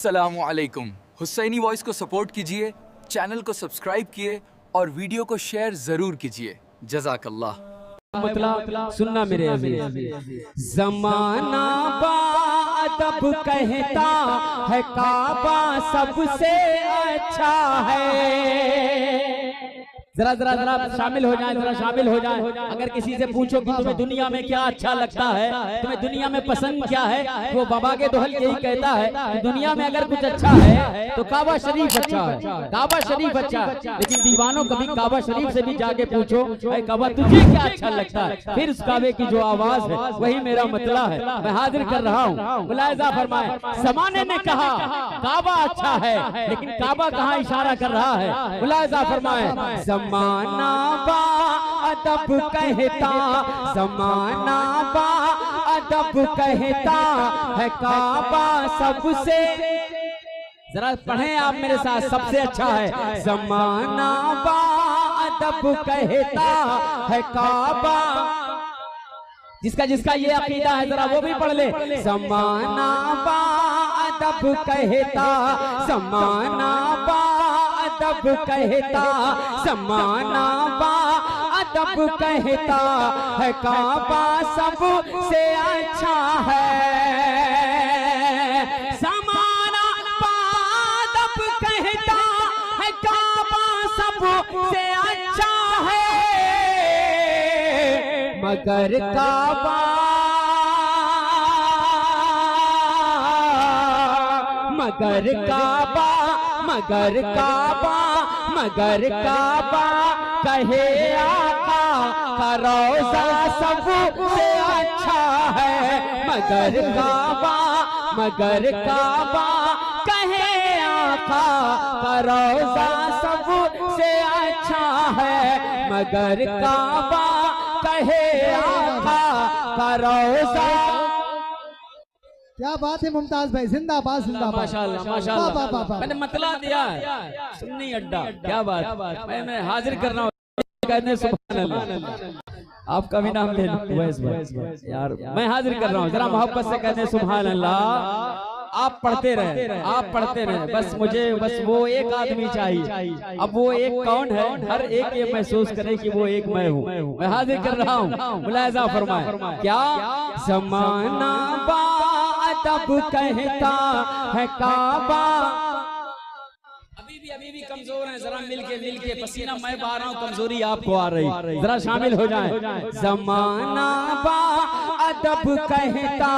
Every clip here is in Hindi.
अस्सलामुअलैकुम। हुसैनी वॉइस को सपोर्ट कीजिए, चैनल को सब्सक्राइब किए और वीडियो को शेयर जरूर कीजिए। जज़ाकल्लाह। मतलब सुनना मेरे अजीज, जमाना बाअदब कहता है काबा सबसे अच्छा है। जरा जरा जरा शामिल हो जाए, जरा शामिल हो जाए। अगर किसी से पूछो कि तुम्हें दुनिया में क्या अच्छा लगता है, तुम्हें दुनिया में पसंद क्या है, वो बाबा के दोहल यही कहता है कि दुनिया में अगर कुछ अच्छा है तो काबा शरीफ अच्छा है, काबा शरीफ अच्छा है। लेकिन दीवानों कभी काबा शरीफ से भी जाके पूछो, अरे काबा तुझे क्या अच्छा लगता है, फिर उस काबे की जो आवाज है वही मेरा मतला है। मैं हाजिर कर रहा हूँ। मुलाहिजा फरमाए, ज़माने ने कहा काबा अच्छा है, लेकिन काबा कहाँ इशारा कर रहा है। मुलाहिजा फरमाए, ज़माना बाअदब कहता, ज़माना बाअदब कहता है काबा सबसे। जरा पढ़ें आप मेरे साथ, सबसे अच्छा है। ज़माना बाअदब कहता है काबा, जिसका जिसका ये अकीदा है जरा वो भी पढ़ ले। ज़माना बाअदब कहता, ज़माना बाअदब कहता, ज़माना बाअदब कहता है काबा सबसे अच्छा है। ज़माना बाअदब कहता है काबा सबसे अच्छा है, मगर काबा, मगर काबा, मगर काबा, मगर काबा कहे आका का रोज़ा सबसे अच्छा है। मगर काबा, मगर काबा कहे आका का रोज़ा सबसे अच्छा है। मगर काबा कहे आका का रोज़ा। क्या बात है मुमताज भाई, जिंदाबाद जिंदाबाद। माशाल्लाह माशाल्लाह। मैंने मतला दिया है, सुन्नी अड्डा। क्या बात, मैं हाजिर कर रहा हूँ। कहने सुभान अल्लाह। आपका भी नाम ले यार, मैं हाजिर कर रहा हूँ। जरा मोहब्बत से कहने सुभान अल्लाह। आप पढ़ते रहे, आप पढ़ते रहे, बस मुझे बस वो एक आदमी चाहिए। अब वो एक कौन है, हर एक ये महसूस करे कि वो एक मैं हूँ। मैं हाजिर कर रहा हूँ। मुलाहिजा फरमाए, क्या ज़माना बाअदब कहता है काबा। अभी भी कमजोर हैं, जरा मिलके पसीना मैं बहा रहा हूँ, कमजोरी आपको आ रही, जरा शामिल हो जाए। ज़माना बाअदब कहता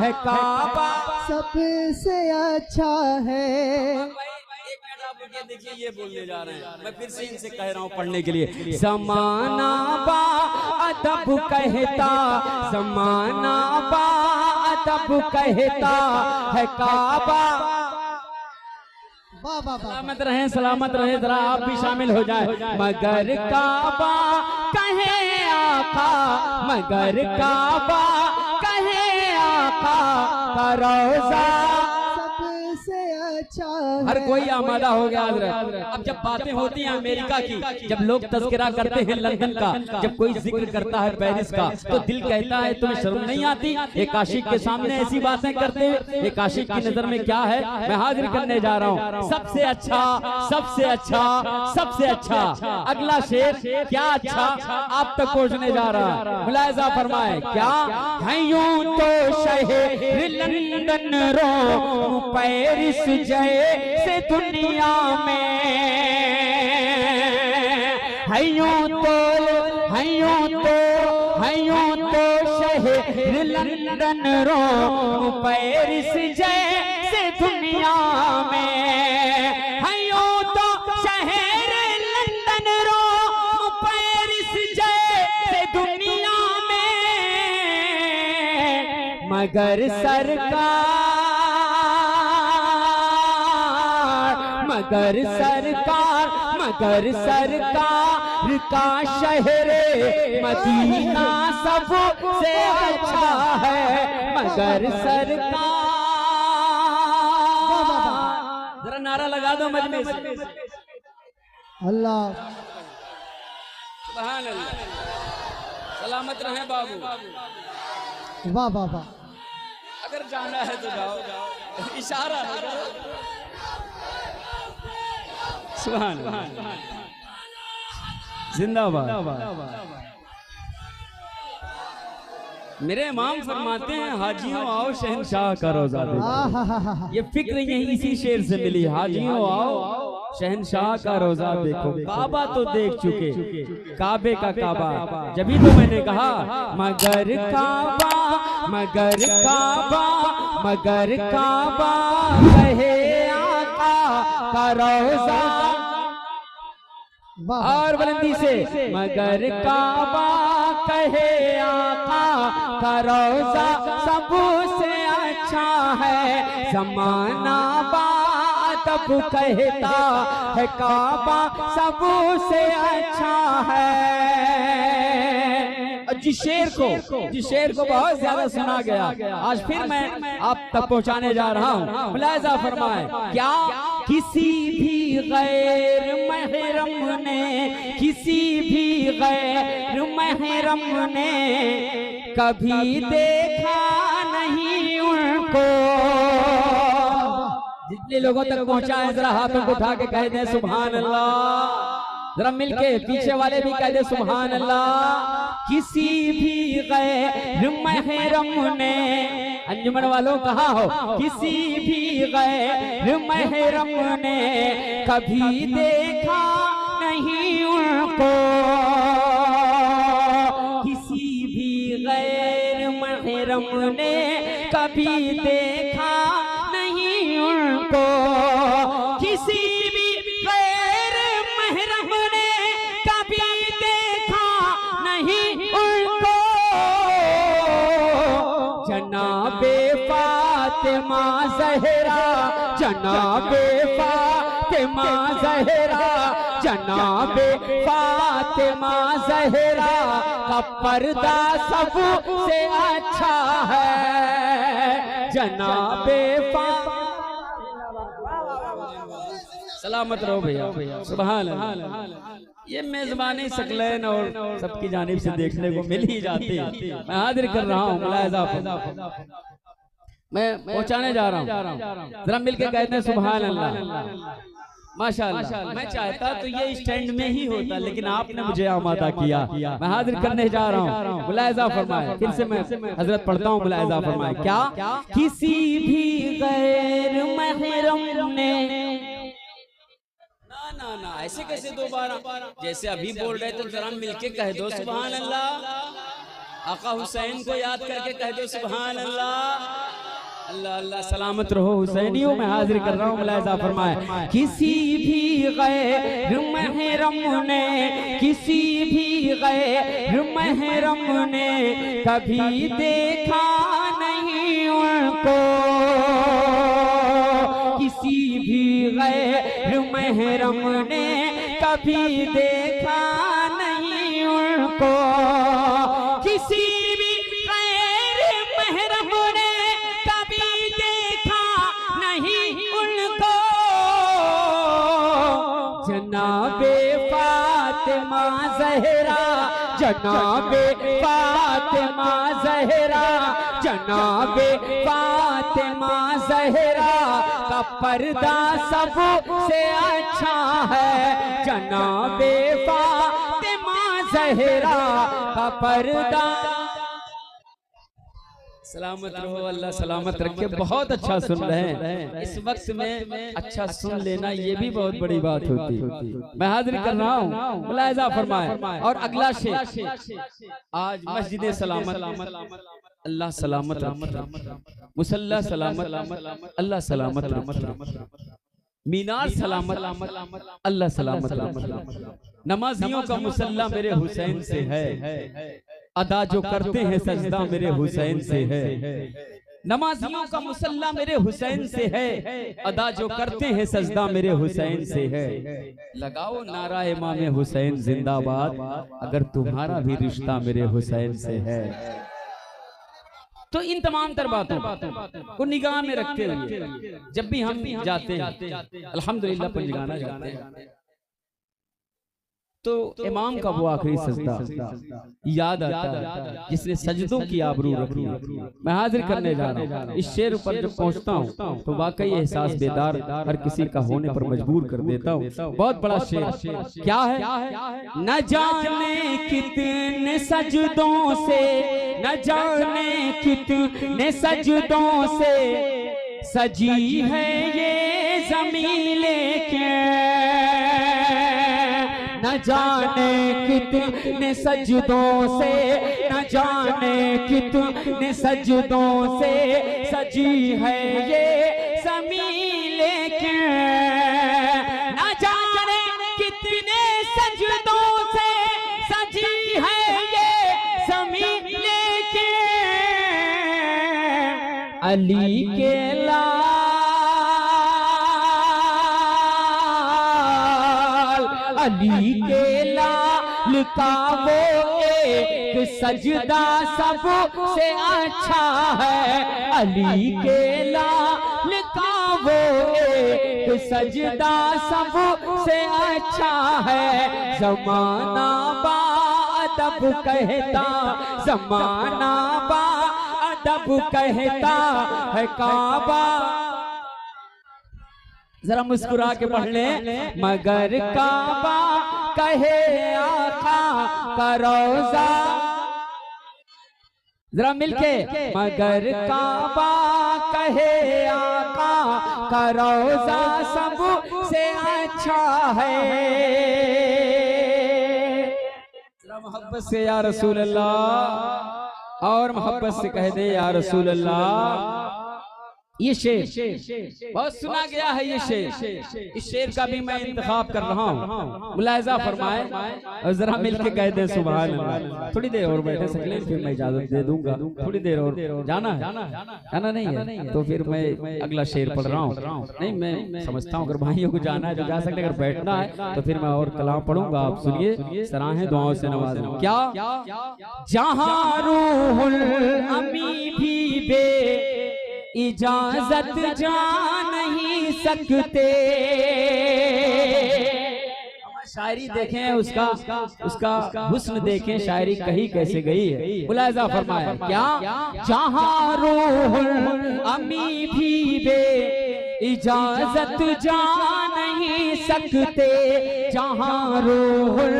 है काबा सबसे अच्छा है। देखिए ये बोलने जा रहे हैं, मैं फिर से इनसे कह रहा हूँ पढ़ने के लिए। ज़माना बाअदब कहता, ज़माना बाअदब कहता है काबा। सलामत रहे, सलामत रहे। जरा आप भी शामिल हो जाए। मगर काबा कहे आका, मगर काबा कहे आका का रोज़ा सबसे अच्छा। हर कोई आमादा हो गया हज़रत। अब जब बातें होती हैं अमेरिका की, जब लोग तज़किरा करते हैं लंदन का, जब कोई जिक्र करता है पेरिस का, तो दिल कहता है तुम्हें शर्म नहीं आती एक आशिक के सामने ऐसी बातें करते हुए। एक आशिक की नजर में क्या है, मैं हाजिर करने जा रहा हूँ। सबसे अच्छा, सबसे अच्छा, सबसे अच्छा। अगला शेर क्या अच्छा आप तक पहुँचने जा रहा है। मुलाहिजा फरमाए, क्या है यूं तो शहर लंदन रो पेरिस जैसे दुनिया में है यूं तो, है यूं तो, है यूं तो शहर लंदन रो पेरिस जैसे दुनिया में। है यूं तो शहर लंदन रो पेरिस जैसे दुनिया में, मगर सरकार, मगर सरकार, मगर सरकार का शहर मदीना सबसे अच्छा है। मगर सरकार, जरा नारा लगा दो मजमे से। अल्लाह सुभान अल्लाह। सलामत रहे बाबू। वाह वाह वाह। अगर जाना है तो जाओ। इशारा सुभान अल्लाह। जिंदाबाद। मेरे इमाम फरमाते हैं हाजियों आओ शहंशाह का रोजा देखो। ये फिक्र यही इसी शेर से मिली, हाजियों आओ शहंशाह का रोजा देखो। काबा तो देख चुके, काबे का काबा, जभी तो मैंने कहा मगर काबा मगर काबा मगर काबा कहे आका का रोजा। और बुलंदी से मगर काबा कहे आका का रोजा सबसे अच्छा है। जमाना बातब कहता है काबा सबसे अच्छा है। जिस शेर को बहुत ज्यादा सुना गया, आज फिर मैं आप तक पहुंचाने जा रहा हूँ। मुलाहिजा फरमाए, क्या किसी भी गैर महरम ने, किसी भी गैर महरम ने कभी देखा नहीं उनको। जितने लोगों तक पहुंचा है जरा हाथों को उठा के कह दे सुभान अल्लाह। जरा मिलके पीछे वाले भी कह दे सुभान अल्लाह। किसी भी गैर महरम ने, अंजुमन वालों कहा हो, किसी भी गैर महरम ने कभी देखा नहीं उनको। किसी भी गैर महरम ने कभी देखा नहीं उनको। किसी भी गैर महरम ने कभी देखा नहीं उनको। जनाबे फातिमा ज़हरा, जनाबे फातिमा ज़हरा, जनाबे फातिमा ज़हरा का पर्दा सबसे अच्छा है। जनाबे सलामत रहो भैया, सुभान अल्लाह। ये मेजबानी सकलैन और सबकी जानिब से देखने को मिल ही जाती है। मैं हाजिर कर रहा हूँ, मुलाहिजा मैं पहुंचाने जा रहा हूँ। जरा मिलके कहते हैं सुभान अल्लाह, माशाअल्लाह। मैं चाहता तो ये स्टैंड में ही होता, लेकिन आपने मुझे आमादा किया। मैं हाजिर करने जा रहा हूँ। मुलाहिजा फरमाए, फिर से मैं हजरत पढ़ता हूँ। मुलाहिजा फरमाए, क्या किसी भी गैर महरम ने, ना ना ऐसे कैसे दोबारा, जैसे अभी बोल रहे तो जरा मिलके कह दो सुभान अल्लाह। आका हुसैन को याद करके कह दो सुभान अल्लाह। अल्लाह अल्लाह, सलामत रहो हुसैनियों। मैं हाजिर कर रहा हूँ। मुलाहिजा फरमाए, किसी भी गैर महरम ने, किसी भी गैर महरम ने कभी देखा नहीं उनको। किसी भी गैर महरम ने कभी देखा नहीं उनको। किसी भी गैर महरम ने कभी देखा नहीं उनको। जनाबे फातिमा ज़हरा, जनाबे फातिमा ज़हरा, जनाबे फातिमा ज़हरा का पर्दा सबसे अच्छा है। जनाबे फातिमा ज़हरा का पर्दा। सलामत रहो, अल्लाह सलामत रखे। बहुत अच्छा सुन रहे हैं इस वक्त में, अच्छा सुन लेना ये भी बहुत बड़ी बात होती है। मैं हाजिर कर रहा हूँ। मुलाहिजा फरमाए, और अगला शेर, आज मस्जिद सलामत अल्लाह सलामत रखे, मुसल्ला सलामत अल्लाह सलामत रखे, मीनार सलामत अल्लाह सलामत रखे। नमाजियों का मुसल्ला मेरे हुसैन से है, अदा जो करते हैं सजदा मेरे हुसैन से है। नमाजियों का मुसल्ला मेरे हुसैन से है, अदा जो करते हैं सजदा मेरे हुसैन से है। लगाओ नारा इमाम हुसैन जिंदाबाद, अगर तुम्हारा भी रिश्ता मेरे हुसैन से है। तो इन तमाम तर बातों को निगाह में रखते हुए जब भी हम जाते हैं, अल्हम्दुलिल्लाह पंजगाना जाते हैं, तो इमाम का वो आखिरी सजदा याद आता है जिसने सजदों की आबरू रखी। मैं हाजिर करने जा रहा हूँ। इस शेर पर जब पहुंचता हूँ तो वाकई एहसास बेदार हर किसी का होने पर मजबूर कर देता हूँ। बहुत बड़ा शेर क्या है। न जाने कितने सजदों से, न जाने कितने सजदों से सजी है ये ज़मीन लेके, न जाने कितने सजदों से, न जाने कितने सजदों से सजी है ये ज़मीन लेके, न जाने कितने सजदों से सजी है ये ज़मीन लेके। अली के अली के लाल का वो एक सजदा सबसे अच्छा है। अली के लाल का वो एक सजदा सबसे अच्छा है। ज़माना बाअदब कहता, ज़माना बाअदब कहता है काबा। जरा मुस्कुरा के पढ़ ले। मगर काबा कहे आका का रोजा, जरा मिलके। मगर काबा कहे आका का रोजा सबसे अच्छा है। जरा मोहब्बत से या रसूल अल्लाह, और मोहब्बत से कह दे या रसूल अल्लाह। ये शेर बहुत सुना गया है। ये शेर, इस शेर का भी मैं इंतखाब कर रहा हूँ। मुलाहिजा फरमाए और जरा मिलके कह दे सुभान अल्लाह। थोड़ी देर और बैठे सकले, फिर मैं इजाजत दे दूंगा। थोड़ी देर और जाना है, जाना नहीं है तो फिर मैं अगला शेर पढ़ रहा हूँ। नहीं, मैं समझता हूँ अगर भाइयों को जाना है तो जा सकते, अगर बैठना है तो फिर मैं और कलाम पढ़ूंगा। आप सुनिए, सराहें दुआओं से नवाजें। क्या जहां रूहुल अमी भी बे इजाजत जा नहीं सकते। शायरी देखें, उसका हुस्न देखें, शायरी कही कैसे गई है। मुलाहिजा फरमाया क्या। जहां रूहुल अमी भी बे इजाजत जा नहीं सकते, जहां रूहुल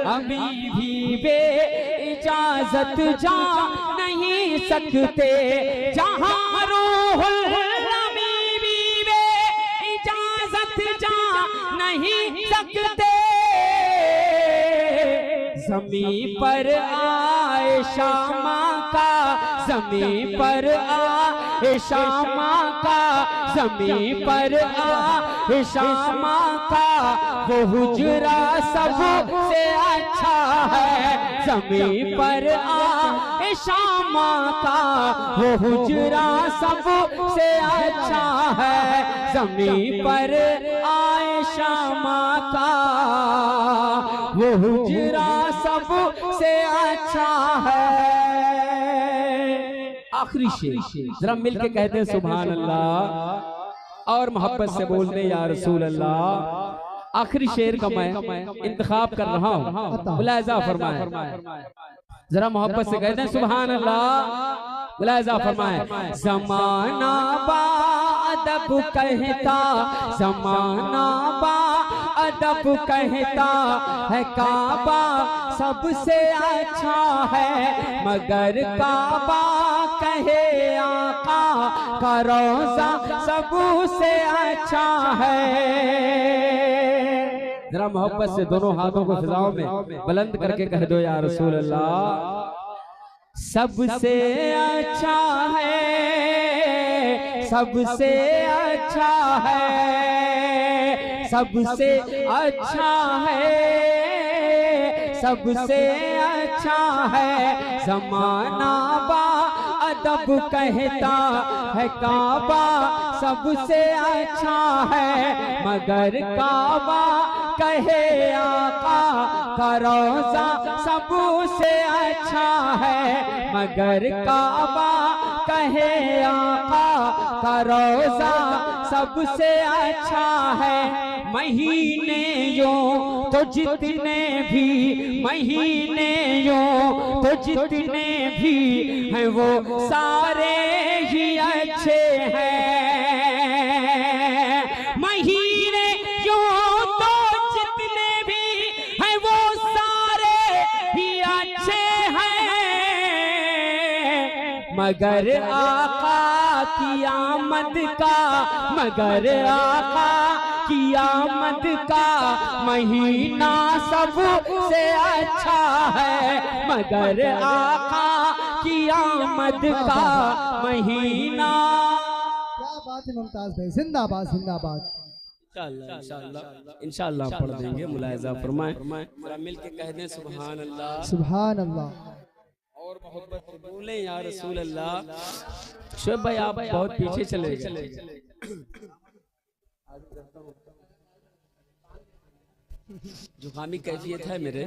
अमी भी बे इजाजत जा नहीं सकते, जहां रूहुल अमी भी बे इजाजत जा नहीं सकते। ज़मीं पर आए शामा का, ज़मीं पर आए शामा का, ज़मीं पर आए शामा का वो हुजरा सबसे अच्छा है। ज़मीं पर आए शामा का वो हुजरा सबसे अच्छा है। ज़मीं पर आए शामा का वो हुजरा सबसे अच्छा है। आखिरी शेर, जरा मिलके कहते हैं सुभान अल्लाह, और मोहब्बत से बोलते या रसूल अल्लाह। आखिरी शेर का मैं इंतखाब कर रहा हूँ। मुलाहिजा फरमाए, जरा मोहब्बत से कहते हैं सुभान अल्लाह। मुलाहिजा फरमाए। ज़माना बाअदब कहता, ज़माना बाअदब कहता है काबा सबसे अच्छा है। मगर काबा कहे आका का रोज़ा सबसे अच्छा है। जरा मोहब्बत से दोनों हाथों को फिजाओं में बुलंद करके कह दो या रसूल अल्लाह। सबसे अच्छा है, सबसे अच्छा है, सबसे अच्छा है, सबसे अच्छा है। ज़माना बाअदब कहता है काबा सबसे अच्छा है। मगर काबा कहे आका का रोजा सबसे अच्छा है, मगर काबा कहे आका का रोजा सबसे अच्छा है। महीने यूं तो जितने भी महीने यूं तो जितने भी हैं वो सारे ही अच्छे हैं। महीने यूं तो जितने भी हैं वो सारे ही अच्छे हैं, मगर आका की आमद का, मगर आका की आमद का महीना सबसे अच्छा है, मगर आका की आमद का महीना। क्या बात है मुमताज भाई, जिंदाबाद जिंदाबाद। इंशाअल्लाह पढ़ देंगे, मुलाहिजा फरमाएं, जरा मिल के कह दें सुभान अल्लाह सुभान अल्लाह। और मोहब्बत से बोले या रसूल अल्लाह। शोएब भाई आप बहुत पीछे चले गए। जुकामी कैफियत है मेरे,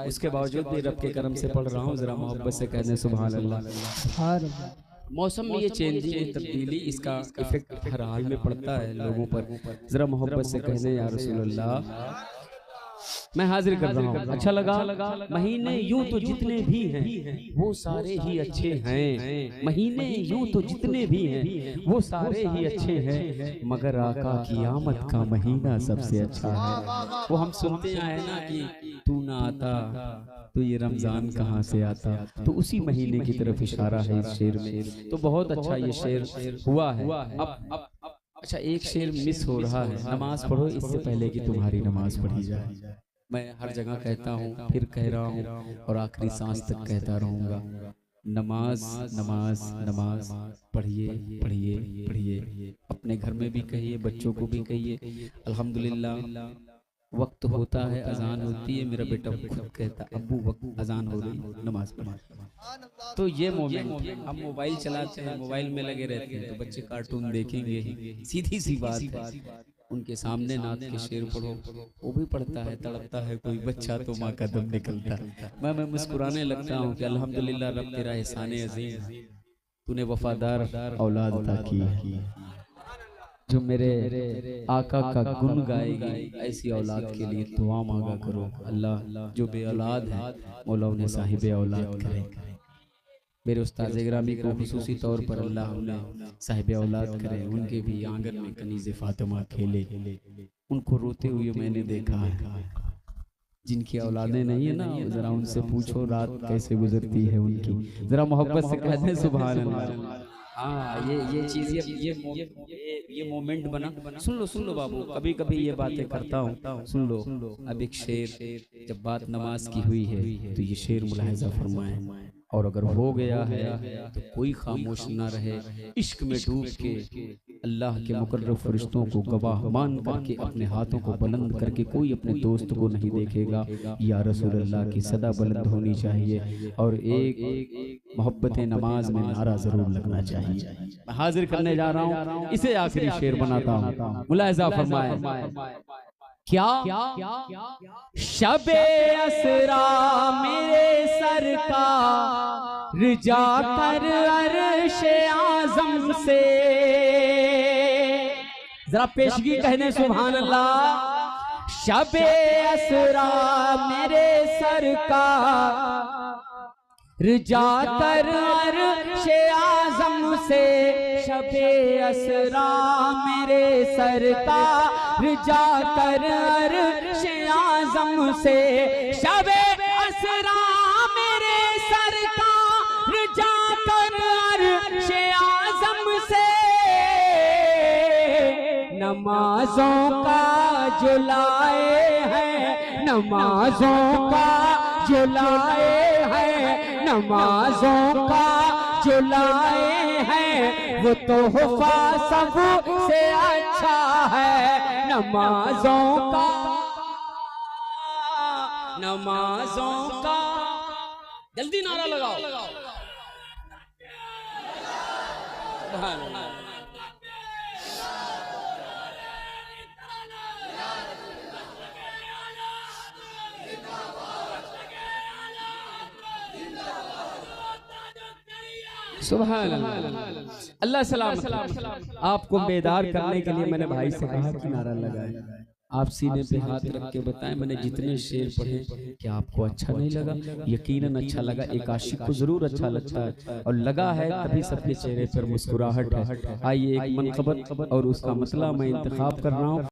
उसके बावजूद भी रब के करम से पढ़ रहा हूँ। जरा मोहब्बत से कहने सुभान अल्लाह। सुभान अल्लाह। मौसम में ये चेंजिंग तब्दीली, इसका इफेक्ट हर हाल में पड़ता है लोगों पर। जरा मोहब्बत से कहने या रसूल अल्लाह। मैं हाजिर कर रहा हूँ। अच्छा लगा। महीने यूं तो जितने भी हैं वो सारे ही अच्छे हैं, महीने यूं तो जितने भी हैं वो सारे ही अच्छे हैं, मगर आका की आमद का महीना सबसे अच्छा है। वो हम सुनते आए ना कि तू ना आता तो ये रमजान कहाँ से आता, तो उसी महीने की तरफ इशारा है इस शेर में। तो बहुत अच्छा ये शेर हुआ है। अब अच्छा एक शेर मिस हो रहा है, नमाज पढ़ो इससे पहले कि तुम्हारी नमाज पढ़ी जाए। मैं हर जगह कहता हूँ, फिर कह रहा हूँ और आखिरी सांस तक कहता रहूँगा, नमाज नमाज नमाज पढ़िए पढ़िए पढ़िए। अपने घर में भी कहिए, बच्चों को भी कहिए। अल्हम्दुलिल्लाह वक्त होता है, अजान होती है, मेरा बेटा खुद कहता अब्बू वक्त अजान हो रही, नमाज पढ़। तो ये मोमेंट हम मोबाइल चलाते हैं, मोबाइल में लगे रहते हैं, तो बच्चे कार्टून देखेंगे, सीधी सी बात है। उनके सामने नात के शेर पढ़ो, वो भी पढ़ता है, तड़पता है कोई बच्चा तो माँ का दम निकलता है। मैं मुस्कुराने लगता हूँ कि अल्हम्दुलिल्लाह रब तेरा एहसान अज़ीम, तूने वफादार औलाद अता की जो मेरे आका का गुण गाएगी। ऐसी औलाद के लिए दुआ मांगा करो। अल्लाह जो बे औलाद है मौला उन्हें साहिब औलाद करे। मेरे उस्ताद गिरामी को खुसूसी तौर पर अल्लाह उन्हें साहिब औलाद करे। उनके भी आंगन में कनीज़े फातिमा खेले, उनको रोते हुए मैंने देखा है। जिनकी औलादें नहीं है ना, जरा उनसे पूछो रात कैसे गुजरती है उनकी। जरा मोहब्बत से कहते हैं सुभान अल्लाह। हाँ ये चीज़ ये मोमेंट बना। सुन लो बाबू, कभी कभी ये बातें करता हूँ, सुन लो। अब एक शेर, जब बात नमाज की हुई है तो ये शेर मुलाहिजा फरमाए। और अगर हो गया है तो कोई खामोश ना रहे, इश्क में डूब के अल्लाह के मुकर्रब फरिश्तों को गवाह मान करके अपने हाथों को बुलंद करके कोई अपने दोस्त को नहीं देखेगा। या रसूल अल्लाह की सदा बुलंद होनी चाहिए और एक मोहब्बत नमाज में नारा जरूर लगना चाहिए। मैं हाजिर करने जा रहा हूँ, इसे आखिरी शेर बनाता हूँ। मुलाहिजा फरमाए। क्या शबे असरा मेरे सरकार जाकर अर्शे आज़म से, जरा पेशगी कहने सुभान अल्लाह। शबे असरा मेरे सरकार जाकर अर्शे आज़म से, शबे असरा मेरे सरकार जाकर अर्शे आज़म से, शबे असरा मेरे सरकार जाकर अर्शे आज़म से, नमाजों का जो लाए हैं, नमाजों का जो लाए हैं, नमाजों का जो लाए हैं वो तोहफा सबसे अच्छा है। नमाजों का जल्दी नारा लगाओ। सुभान अल्लाह। अल्लाह सलाम। आपको बेदार करने के लिए मैंने भाई से कहा कि नारा लगाए। आप सीने पे हाथ रख के बताएं, मैंने जितने शेर पढ़े क्या आपको अच्छा नहीं लगा? यकीनन अच्छा लगा। एक आशिक को जरूर अच्छा लगता है और लगा है तभी सबके चेहरे पर मुस्कुराहट है। आइए एक मनकबत और उसका मसला मैं इंतखाब कर रहा हूँ।